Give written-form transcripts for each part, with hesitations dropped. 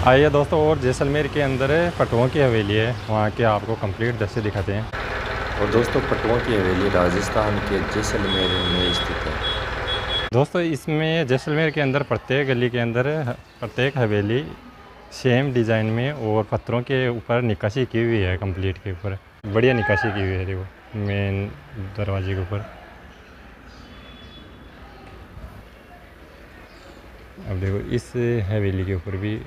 आइए दोस्तों, और जैसलमेर के अंदर पटुओं की हवेली है, वहाँ के आपको कंप्लीट दृश्य दिखाते हैं। और दोस्तों पटुओं की हवेली राजस्थान के जैसलमेर में स्थित है। दोस्तों इसमें जैसलमेर के अंदर प्रत्येक गली के अंदर प्रत्येक हवेली सेम डिज़ाइन में और पत्थरों के ऊपर निकासी की हुई है। कंप्लीट के ऊपर बढ़िया निकासी की हुई है। देखो मेन दरवाजे के ऊपर। अब देखो इस हवेली के ऊपर भी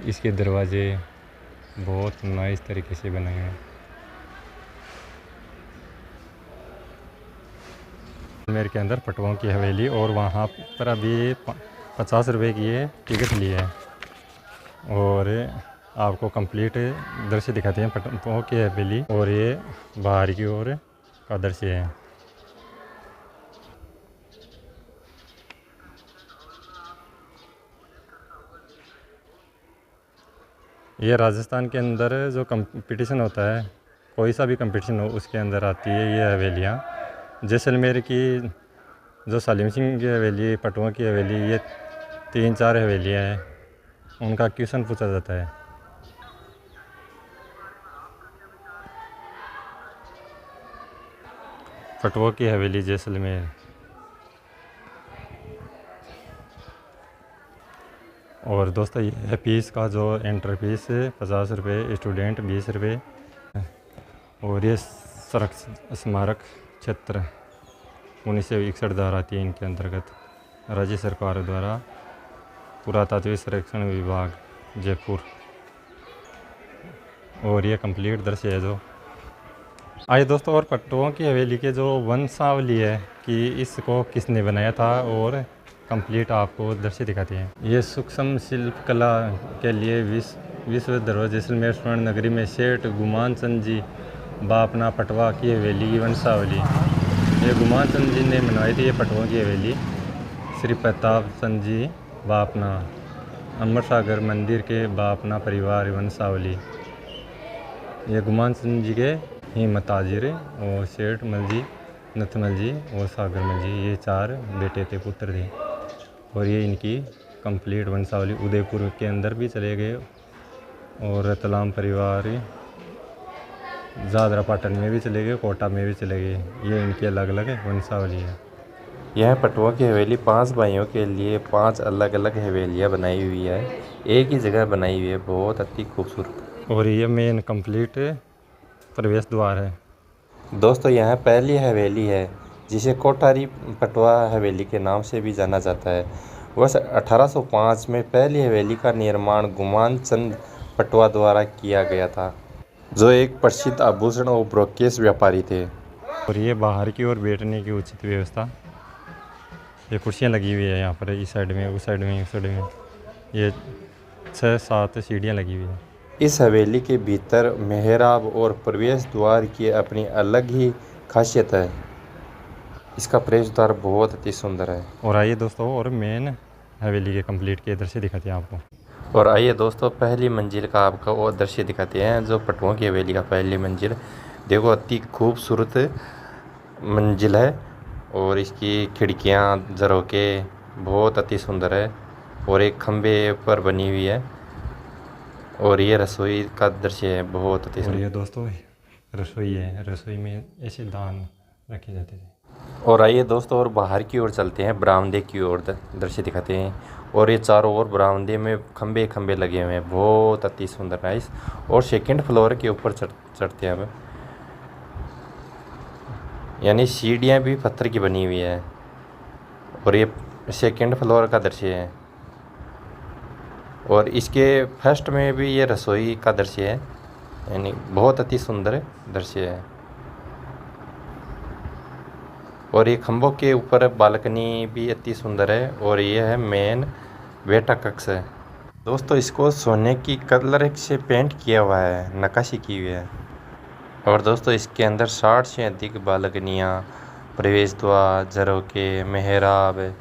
इसके दरवाजे बहुत नाइस तरीके से बनाए हैं। जैसलमेर के अंदर पटुओं की हवेली, और वहाँ पर अभी 50 रुपये की ये टिकट ली है। और आपको कंप्लीट दृश्य दिखाते हैं पटुओं की हवेली, और ये बाहर की ओर का दृश्य है। ये राजस्थान के अंदर जो कंपटीशन होता है, कोई सा भी कंपटीशन हो, उसके अंदर आती है ये हवेलियाँ। जैसलमेर की जो सलीम सिंह की हवेली, पटुओं की हवेली, ये 3-4 हवेलियाँ हैं, उनका क्वेश्चन पूछा जाता है। पटुओं की हवेली जैसलमेर। और दोस्तों ये फीस का जो एंट्री फीस 50 रुपये, स्टूडेंट 20 रुपये। और ये स्मारक क्षेत्र 1961 धारा 3 के अंतर्गत राज्य सरकार द्वारा पुरातत्व संरक्षण विभाग जयपुर। और ये कंप्लीट दृश्य है जो। आइए दोस्तों, और पट्टुओं की हवेली के जो वंशावली है कि इसको किसने बनाया था, और कंप्लीट आपको दृश्य दिखाते हैं। ये सूक्ष्म शिल्प कला के लिए विश्व धरोहर जैसलमेर स्वर्ण नगरी में सेठ गुमान चंद जी बापना पटवा की हवेली की वंशावली। ये गुमान चंद जी ने बनवाई थी ये पटुओं की हवेली। श्री प्रताप चंद जी बापना, अमर सागर मंदिर के बापना परिवार वंशावली। ये गुमान चंद जी के ही मताजिर और सेठ मल जी, नथमल जी और सागर मल जी, ये 4 बेटे थे, पुत्र थे। और ये इनकी कंप्लीट वंशावली। उदयपुर के अंदर भी चले गए, और रतलाम परिवार ज़ादरा पाटन में भी चले गए, कोटा में भी चले गए। ये इनकी अलग अलग वंशावली है। यह पटुओं की हवेली 5 भाइयों के लिए 5 अलग अलग हवेलियाँ बनाई हुई है, एक ही जगह बनाई हुई है, बहुत अति खूबसूरत। और ये मेन कंप्लीट प्रवेश द्वार है। दोस्तों यह पहली हवेली है जिसे कोठारी पटवा हवेली के नाम से भी जाना जाता है। वर्ष 1805 में पहली हवेली का निर्माण गुमान चंद पटवा द्वारा किया गया था, जो एक प्रसिद्ध आभूषण और ब्रोकेस व्यापारी थे। और ये बाहर की ओर बैठने की उचित व्यवस्था। ये कुर्सियाँ लगी हुई है यहाँ पर, इस साइड में, उस साइड में, उस साइड में। ये 6-7 सीढ़ियाँ लगी हुई है। इस हवेली के भीतर मेहराब और प्रवेश द्वार की अपनी अलग ही खासियत है। इसका प्रवेश द्वार बहुत अति सुंदर है। और आइए दोस्तों, और मेन हवेली के कंप्लीट के दृश्य दिखाते हैं आपको। और आइए दोस्तों, पहली मंजिल का आपका वो दृश्य दिखाते हैं, जो पटुओं की हवेली का पहली मंजिल। देखो अति खूबसूरत मंजिल है, और इसकी खिड़कियाँ झरोके बहुत अति सुंदर है, और एक खंबे पर बनी हुई है। और ये रसोई का दृश्य है, बहुत अति और सुंदर। ये दोस्तों रसोई है, रसोई में ऐसे दान रखे जाते थे। और आइए दोस्तों, और बाहर की ओर चलते हैं, बरामदे की ओर दृश्य दिखाते हैं। और ये चारों ओर बरामदे में खंबे खंबे लगे हुए हैं, बहुत अति सुंदर नाइस। और सेकंड फ्लोर के ऊपर चढ़ते हैं हमें, यानी सीढ़ियाँ भी पत्थर की बनी हुई है। और ये सेकंड फ्लोर का दृश्य है। और इसके फर्स्ट में भी ये रसोई का दृश्य है, यानी बहुत अति सुंदर दृश्य है। और ये खंभों के ऊपर बालकनी भी अति सुंदर है, और ये है मेन बैठक कक्ष है। दोस्तों इसको सोने की कलर से पेंट किया हुआ है, नक्काशी की हुई है। और दोस्तों इसके अंदर 60 से अधिक बालकनियाँ, प्रवेश द्वार, झरोके, मेहराब,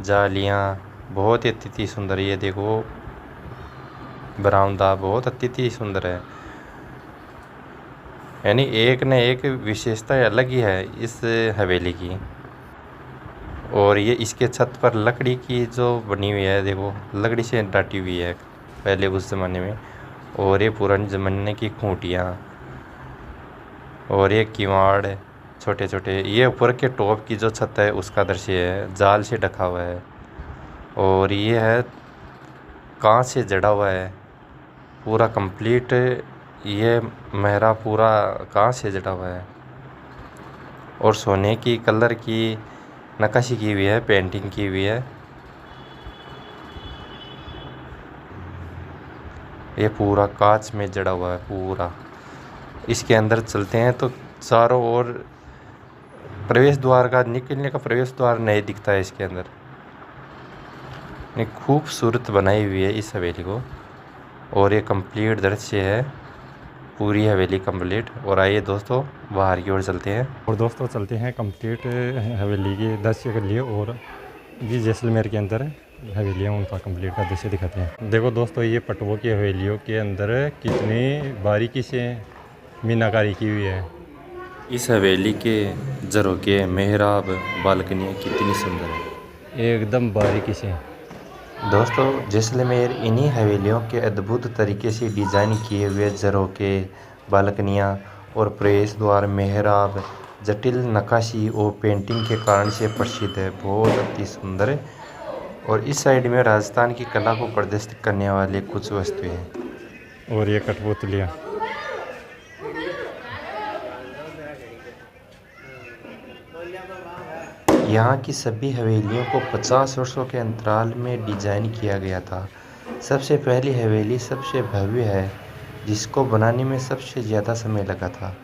जालियाँ, बहुत ही अति सुंदर। ये देखो बरामदा बहुत अति सुंदर है, यानी एक न एक विशेषता अलग ही है इस हवेली की। और ये इसके छत पर लकड़ी की जो बनी हुई है, देखो लकड़ी से डाटी हुई है। पहले उस ज़माने में। और ये पुराने ज़माने की खूंटियाँ और ये किवाड़ छोटे छोटे, ये ऊपर के टॉप की जो छत है उसका दृश्य है, जाल से ढका हुआ है। और ये है कांच से जड़ा हुआ है पूरा कंप्लीट, ये मेहरा पूरा कांच से जड़ा हुआ है और सोने की कलर की नक्काशी की हुई है, पेंटिंग की हुई है। ये पूरा कांच में जड़ा हुआ है पूरा। इसके अंदर चलते हैं तो चारों ओर प्रवेश द्वार का, निकलने का प्रवेश द्वार नहीं दिखता है इसके अंदर। ये खूबसूरत बनाई हुई है इस हवेली को और ये कंप्लीट दृश्य है, पूरी हवेली कंप्लीट। और आइए दोस्तों बाहर की ओर चलते हैं। और दोस्तों चलते हैं कंप्लीट हवेली के दृश्य के लिए, और जी जैसलमेर के अंदर हवेलियाँ उनका कंप्लीट का दृश्य दिखाते हैं। देखो दोस्तों ये पटवों की हवेलियों के अंदर कितनी बारीकी से मीनाकारी की हुई है। इस हवेली के झरोखे, मेहराब, बालकनियाँ कितनी सुंदर है एकदम बारीकी से। दोस्तों जैसलमेर इन्हीं हवेलियों के अद्भुत तरीके से डिज़ाइन किए हुए झरोखे, बालकनियाँ और प्रवेश द्वार, मेहराब, जटिल नक्काशी और पेंटिंग के कारण से प्रसिद्ध है। बहुत अति सुंदर है। और इस साइड में राजस्थान की कला को प्रदर्शित करने वाले कुछ वस्तुएं हैं। और ये कठपुतलियाँ, यहाँ की सभी हवेलियों को 50 वर्षों के अंतराल में डिजाइन किया गया था। सबसे पहली हवेली सबसे भव्य है, जिसको बनाने में सबसे ज़्यादा समय लगा था।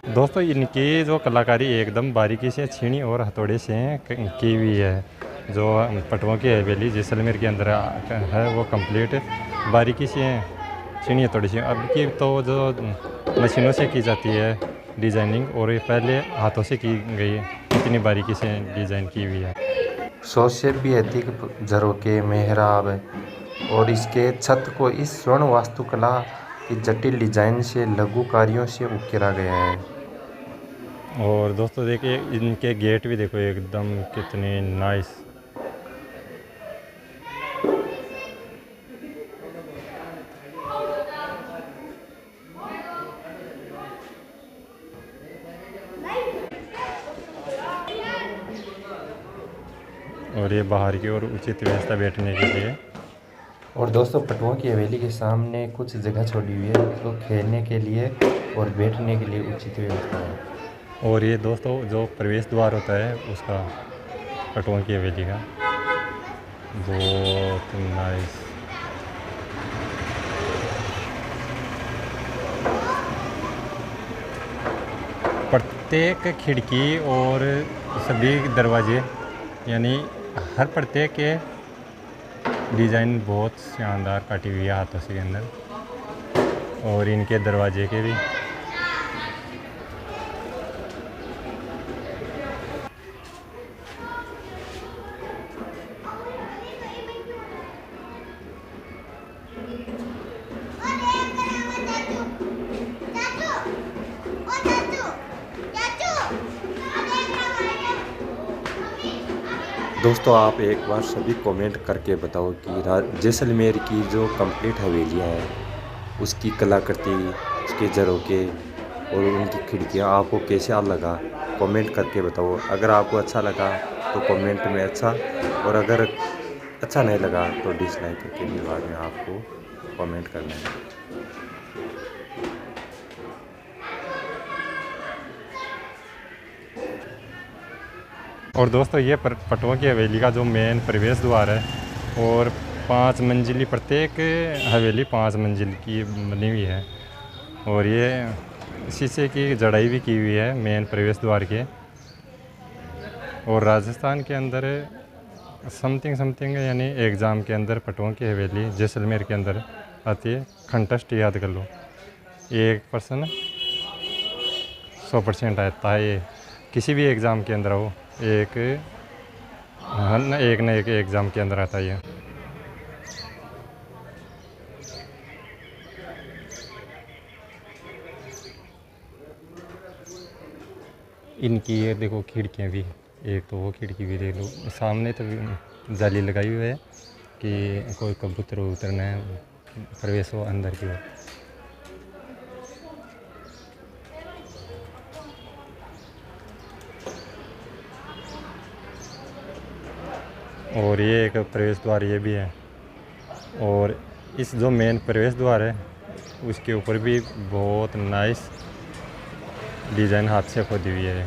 दोस्तों इनकी जो कलाकारी एकदम बारीकी से छीनी और हथौड़े से की हुई है। जो पटवों की हवेली जैसलमेर के अंदर है वो कंप्लीट बारीकी से छीनी हथौड़ी से। अब की तो जो मशीनों से की जाती है डिज़ाइनिंग, और ये पहले हाथों से की गई है, इतनी बारीकी से डिज़ाइन की हुई है। 100 से भी अधिक झरोखे, मेहराब और इसके छत को इस स्वर्ण वास्तुकला की जटिल डिजाइन से लघु कार्यों से उकेरा गया है। और दोस्तों देखिए इनके गेट भी देखो एकदम कितने नाइस। और ये बाहर की ओर उचित व्यवस्था बैठने के लिए। और दोस्तों पटुओं की हवेली के सामने कुछ जगह छोड़ी हुई है जो खेलने के लिए और बैठने के लिए उचित व्यवस्था है। और ये दोस्तों जो प्रवेश द्वार होता है उसका, पटुओं की हवेली का, बहुत नाइस। प्रत्येक खिड़की और सभी दरवाजे, यानी हर प्रत्येक के डिज़ाइन बहुत शानदार काटी हुई है हाथों से के अंदर, और इनके दरवाजे के भी। दोस्तों आप एक बार सभी कमेंट करके बताओ कि जैसलमेर की जो कंप्लीट हवेलियाँ हैं उसकी कलाकृति, उसके झरोखे और उनकी खिड़कियाँ आपको कैसा लगा, कमेंट करके बताओ। अगर आपको अच्छा लगा तो कमेंट में अच्छा, और अगर अच्छा नहीं लगा तो डिसलाइक करके भी बाद में आपको कमेंट करना है। और दोस्तों ये पटुओं की हवेली का जो मेन प्रवेश द्वार है, और 5 मंजिली, प्रत्येक हवेली 5 मंजिल की बनी हुई है, और ये शीशे की जड़ाई भी की हुई है मेन प्रवेश द्वार के। और राजस्थान के अंदर समथिंग यानी एग्ज़ाम के अंदर पटुओं की हवेली जैसलमेर के अंदर आती है। कंटेस्ट याद कर लो, 1% 100% आता है ये, किसी भी एग्ज़ाम के अंदर हो, एक न एक एग्ज़ाम के अंदर आता है ये। इनकी ये देखो खिड़कियाँ भी, एक तो वो खिड़की भी देख लो, सामने तो जाली लगाई हुई है कि कोई कबूतर उतरना प्रवेश हो अंदर की ओर। और ये एक प्रवेश द्वार ये भी है, और इस जो मेन प्रवेश द्वार है उसके ऊपर भी बहुत नाइस डिज़ाइन हाथ से खोदी हुई है।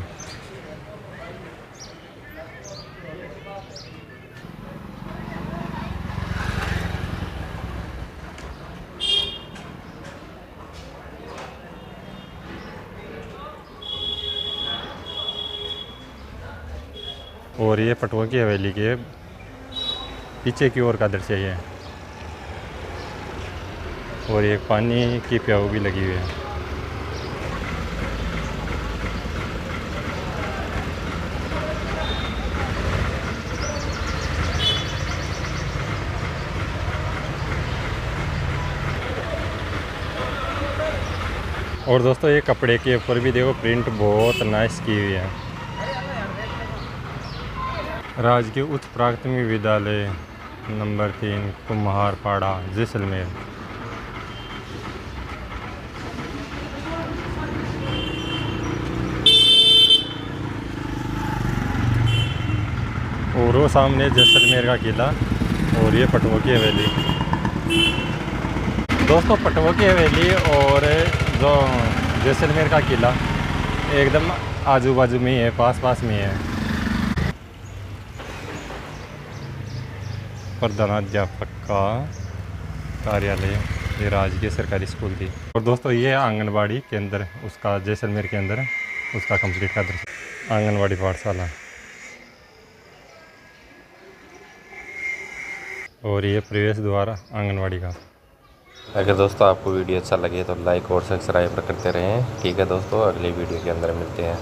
और ये पटवा की हवेली के पीछे की ओर का दृश्य है, और एक पानी की प्याऊ भी लगी हुई है। और दोस्तों ये कपड़े के ऊपर भी देखो प्रिंट बहुत नाइस की हुई है। राजकीय उच्च प्राथमिक विद्यालय नंबर 3 कुम्हारपाड़ा जैसलमेर। और वो सामने जैसलमेर का किला, और ये पटवा की हवेली। दोस्तों पटवा की हवेली और जो जैसलमेर का किला एकदम आजू बाजू में ही है, पास पास में ही है। प्रधानाध्यापक का कार्यालय, ये राजकीय सरकारी स्कूल थी। और दोस्तों ये आंगनबाड़ी केंद्र उसका जैसलमेर के अंदर उसका कंप्लीट का दृश्य, आंगनबाड़ी पाठशाला। और ये प्रवेश द्वार आंगनबाड़ी का। अगर दोस्तों आपको वीडियो अच्छा लगे तो लाइक और सब्सक्राइब करते रहें। ठीक है दोस्तों, अगली वीडियो के अंदर मिलते हैं।